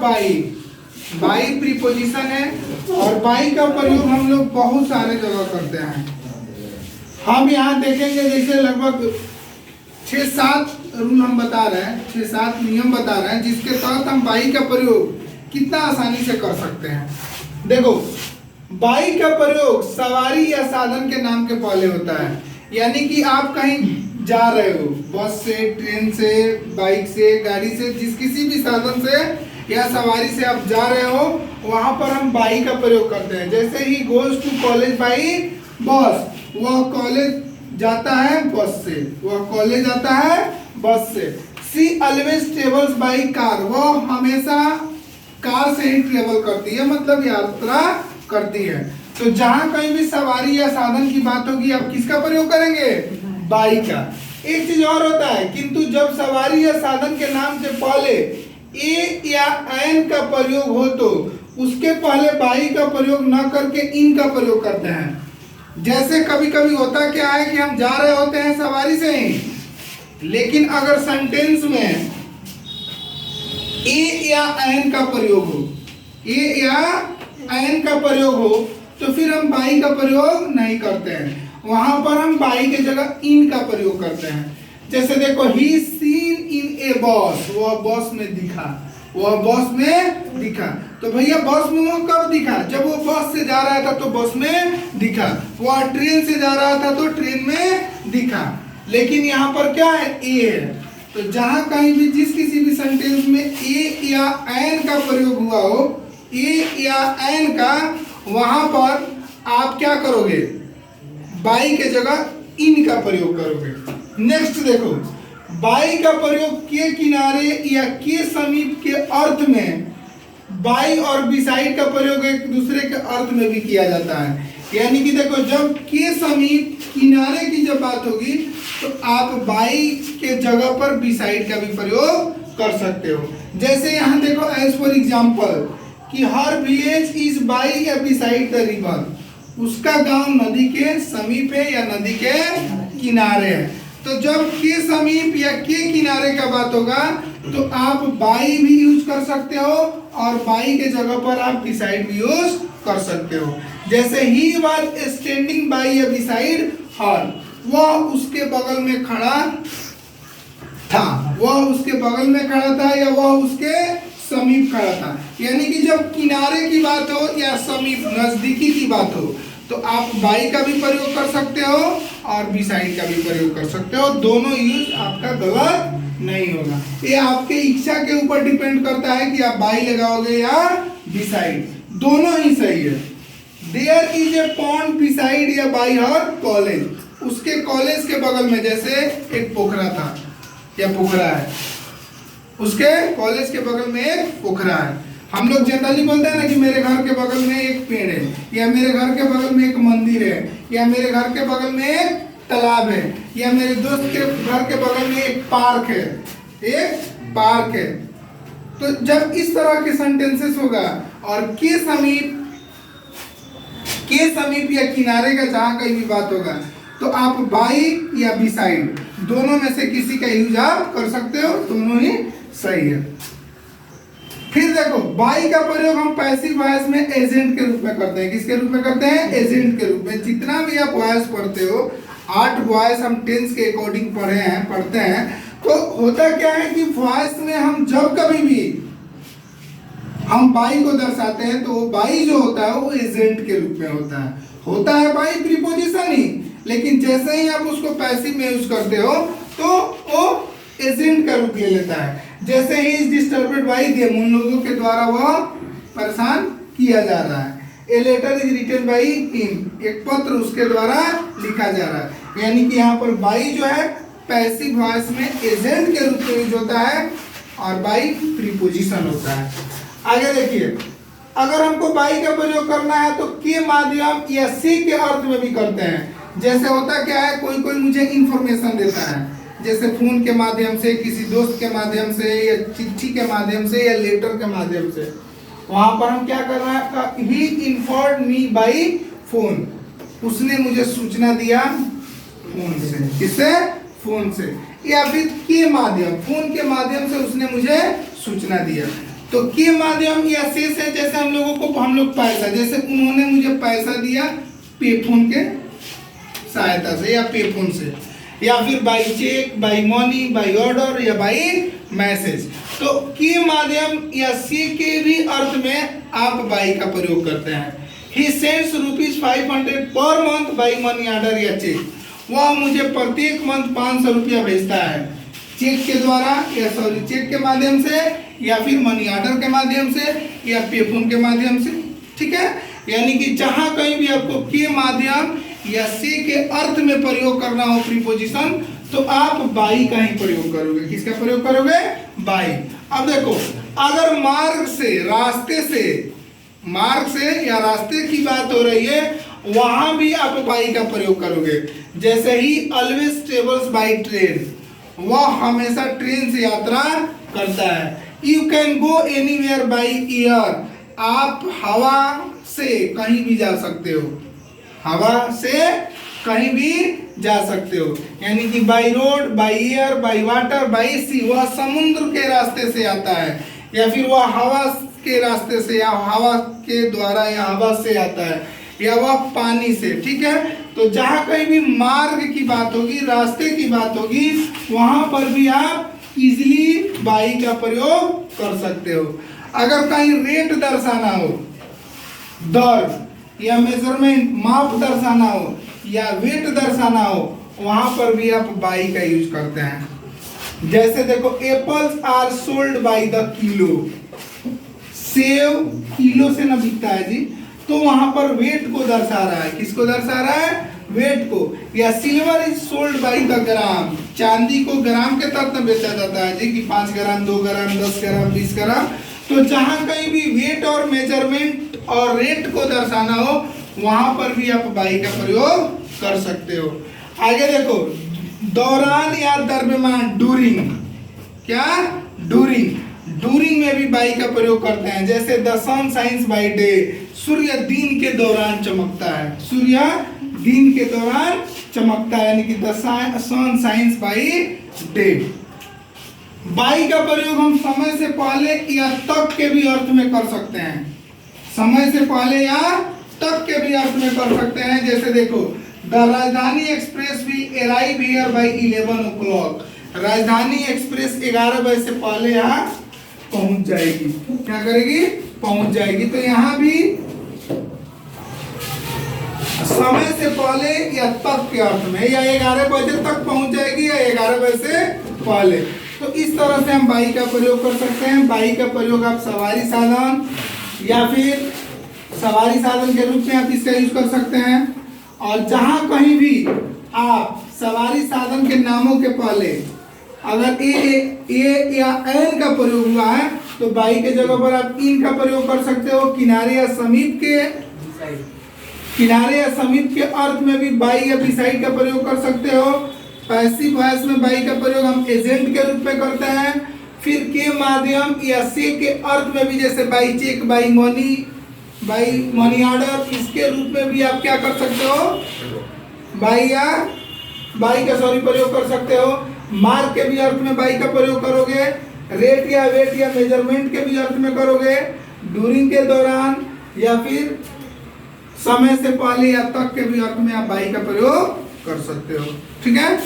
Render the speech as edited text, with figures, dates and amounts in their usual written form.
By, by preposition है और by का प्रयोग हम लोग बहुत सारे जगह करते हैं। हम यहाँ देखेंगे जैसे लगभग 6-7 रूल हम बता रहे हैं, 6-7 नियम बता रहे हैं जिसके तहत हम बाई का प्रयोग कितना आसानी से कर सकते हैं। देखो, बाई का प्रयोग सवारी या साधन के नाम के पहले होता है, यानी कि आप कहीं जा रहे हो, बस से, ट्रेन से, बाइक से, गाड़ी से, जिस किसी भी साधन से या सवारी से आप जा रहे हो, वहां पर हम बाई का प्रयोग करते हैं। जैसे ही goes to college by bus, वह कॉलेज जाता है बस से, वह कॉलेज आता है बस से। सी ऑलवेज ट्रेवल्स बाई कार, वह हमेशा कार से ही ट्रेवल करती है, मतलब यात्रा करती है। तो जहां कहीं भी सवारी या साधन की बात होगी, आप किसका प्रयोग करेंगे? बाई का। एक चीज और होता है, किंतु जब सवारी या साधन के नाम से पहले ए या एन का प्रयोग हो तो उसके पहले बाई का प्रयोग न करके इन का प्रयोग करते हैं। जैसे कभी कभी होता क्या है कि हम जा रहे होते हैं सवारी से ही, लेकिन अगर सेंटेंस में ए या एन का प्रयोग हो, ए या एन का प्रयोग हो, तो फिर हम बाई का प्रयोग नहीं करते हैं, वहां पर हम बाई के जगह इन का प्रयोग करते हैं। जैसे देखो, ही सीन इन ए बस, वह बस में दिखा, वह बस में दिखा। तो भैया बस में वो कब दिखा? जब वो बस से जा रहा था तो बस में दिखा, वह ट्रेन से जा रहा था तो ट्रेन में दिखा। लेकिन यहाँ पर क्या है? ए है। तो जहां कहीं भी जिस किसी भी सेंटेंस में ए या एन का प्रयोग हुआ हो, ए या एन का, वहां पर आप क्या करोगे? बाई के जगह इन का प्रयोग करोगे। नेक्स्ट देखो, बाई का प्रयोग के किनारे या के समीप के अर्थ में, बाई और बिसाइड का प्रयोग एक दूसरे के अर्थ में भी किया जाता है। यानी कि देखो, जब के समीप किनारे की जब बात होगी तो आप बाई के जगह पर बिसाइड का भी प्रयोग कर सकते हो। जैसे यहाँ देखो, एज फॉर एग्जाम्पल कि हर विलेज इज बाई या बिसाइड द रिवर, उसका गांव नदी के समीप है या नदी के किनारे है। तो जब के समीप या के किनारे का बात होगा तो आप बाई भी यूज कर सकते हो और बाई के जगह पर आप बिसाइड भी यूज कर सकते हो। जैसे ही वाज स्टैंडिंग बाई या बिसाइड हर, वह उसके बगल में खड़ा था, वह उसके बगल में खड़ा था या वह उसके समीप खड़ा था। यानी कि जब किनारे की बात हो या समीप नजदीकी की बात हो तो आप बाई का भी प्रयोग कर सकते हो और बिसाइड का भी प्रयोग कर सकते हो। दोनों यूज आपका गलत नहीं होगा। ये आपके इच्छा के ऊपर डिपेंड करता है कि आप बाई लगाओगे या बिसाइड, दोनों ही सही है। There is a pond beside या बाई हर कॉलेज, उसके कॉलेज के बगल में जैसे एक पोखरा था या पोखरा है, उसके कॉलेज के बगल में एक पोखरा है। हम लोग जनरली बोलते हैं ना कि मेरे घर के बगल में एक पेड़ है, या मेरे घर के बगल में एक मंदिर है, या मेरे घर के बगल में एक तालाब है, या मेरे दोस्त के घर के बगल में एक पार्क है, एक पार्क है। तो जब इस तरह के सेंटेंसेस होगा और के समीप या किनारे का जहां कहीं भी बात होगा तो आप बाई या बिसाइड दोनों में से किसी का यूज आप कर सकते हो, दोनों ही सही है। फिर देखो, बाई का प्रयोग हम पैसिव वॉइस में एजेंट के रूप में करते हैं। किसके रूप में करते हैं? एजेंट के रूप में। जितना भी आप वॉइस पढ़ते हो, 8 वॉइस हम टेंस के अकॉर्डिंग पढ़ते हैं, तो होता क्या है कि वॉइस में हम जब कभी भी हम बाई को दर्शाते हैं तो वो बाई जो होता है वो एजेंट के रूप में होता है बाई प्रीपोजिशन ही, लेकिन जैसे ही आप उसको पैसिव में यूज करते हो तो वो एजेंट का रूप ले लेता है। जैसे he is disturbed by them, उन लोगों के द्वारा वह परेशान किया जा रहा है। A letter is written by him, एक पत्र उसके द्वारा लिखा जा रहा है। यानी कि यहाँ पर बाई जो है पैसिव वॉइस में एजेंट के रूप में यूज होता है और बाई प्रीपोजिशन होता है। आगे देखिए, अगर हमको बाई का प्रयोग करना है तो के माध्यम या से के अर्थ में भी करते हैं। जैसे होता क्या है, कोई कोई मुझे इंफॉर्मेशन देता है, जैसे फोन के माध्यम से, किसी दोस्त के माध्यम से, या चिट्ठी के माध्यम से, या लेटर के माध्यम से, वहां पर हम क्या कर रहे हैं? ही इन्फॉर्म्ड मी बाई फोन, उसने मुझे सूचना दिया फोन से। किससे? फोन से। या फिर के माध्यम, फोन के माध्यम से उसने मुझे सूचना दिया। तो के माध्यम या से जैसे हम लोग पैसा, जैसे उन्होंने मुझे पैसा दिया पे फोन के सहायता से या पे फोन से, या फिर by cheque, by money, by order या बाई मैसेज। तो के माध्यम या से के भी अर्थ में आप बाई का प्रयोग करते हैं। He sends ₹500 per month by money order या चेक, वह मुझे प्रत्येक मंथ 500 रुपया भेजता है चेक के द्वारा या चेक के माध्यम से, या फिर मनी ऑर्डर के माध्यम से, या पे फोन के माध्यम से। ठीक है, यानी कि जहां कहीं भी आपको के माध्यम या से के अर्थ में प्रयोग करना हो प्रीपोजिशन, तो आप बाई का ही प्रयोग करोगे। किसका प्रयोग करोगे? बाई। अब देखो, अगर मार्ग से, रास्ते से, मार्ग से या रास्ते की बात हो रही है, वहां भी आप बाई का प्रयोग करोगे। जैसे ही ऑलवेज ट्रेवल्स बाई ट्रेन, वह हमेशा ट्रेन से यात्रा करता है। You can go anywhere by air, आप हवा से कहीं भी जा सकते हो, हवा से कहीं भी जा सकते हो। यानी कि by road, by air, by water, by sea, वह समुद्र के रास्ते से आता है, या फिर वह हवा के रास्ते से, या हवा के द्वारा, या हवा से आता है, या वह पानी से। ठीक है, तो जहां कहीं भी मार्ग की बात होगी, रास्ते की बात होगी, वहां पर भी आप इजीली बाई का प्रयोग कर सकते हो। अगर कहीं रेट दर्शाना हो, दर या मेजरमेंट, माप दर्शाना हो, या वेट दर्शाना हो, वहां पर भी आप बाई का यूज करते हैं। जैसे देखो, apples are sold by the kilo, सेब किलो से न बिकता है जी, तो वहां पर वेट को दर्शा रहा है। किसको दर्शा रहा है? वेट को। या silver is sold by the gram, चांदी को ग्राम के तहत में बेचा जाता है जी, कि 5 ग्राम, 2 ग्राम, 10 ग्राम, 20 ग्राम। तो जहां कहीं भी वेट और मेजरमेंट और रेट को दर्शाना हो, वहां पर भी आप बाई का प्रयोग कर सकते हो। आगे देखो, दौरान या दरमियान, डूरिंग, क्या? डूरिंग, डूरिंग में भी बाई का प्रयोग करते हैं। जैसे the sun shines by day, सूर्य दिन के दौरान चमकता है, सूर्य दिन के दौरान चमकता है, यानी कि the sun shines by day. By का प्रयोग हम समय से पहले या तक के भी अर्थ में कर सकते हैं, समय से पहले या तक के भी अर्थ में कर सकते हैं। जैसे देखो, द राजधानी एक्सप्रेस भी अराइव हियर बाई 11 o'clock, राजधानी एक्सप्रेस 11 बजे से पहले यहाँ पहुंच जाएगी। क्या करेगी? पहुंच जाएगी। तो यहाँ भी समय से पहले या तक के अर्थ में, या 11 बजे तक पहुंच जाएगी, या 11 बजे से पहले। तो इस तरह से हम बाई का प्रयोग कर सकते हैं। बाई का प्रयोग आप सवारी साधन या फिर सवारी साधन के रूप में आप इसका यूज कर सकते हैं। और जहां कहीं भी आप सवारी साधन के नामों के पहले अगर ए या एन का प्रयोग हुआ है, तो बाई के जगह पर आप इन का प्रयोग कर सकते हो। किनारे या समीप के, किनारे या समीप के अर्थ में भी बाई या बिसाइड का प्रयोग कर सकते हो। पैसिव वॉइस में बाई का प्रयोग हम एजेंट के रूप में करते हैं। फिर के माध्यम या से के अर्थ में भी, जैसे by cheque, by money order, इसके रूप में भी आप क्या कर सकते हो? बाई का प्रयोग कर सकते हो। मार्क के भी अर्थ में बाई का प्रयोग करोगे। रेट या वेट या मेजरमेंट के भी अर्थ में करोगे। डूरिंग के दौरान या फिर समय से पहले या तक के भी अर्थ में आप बाई का प्रयोग कर सकते हो। ठीक है।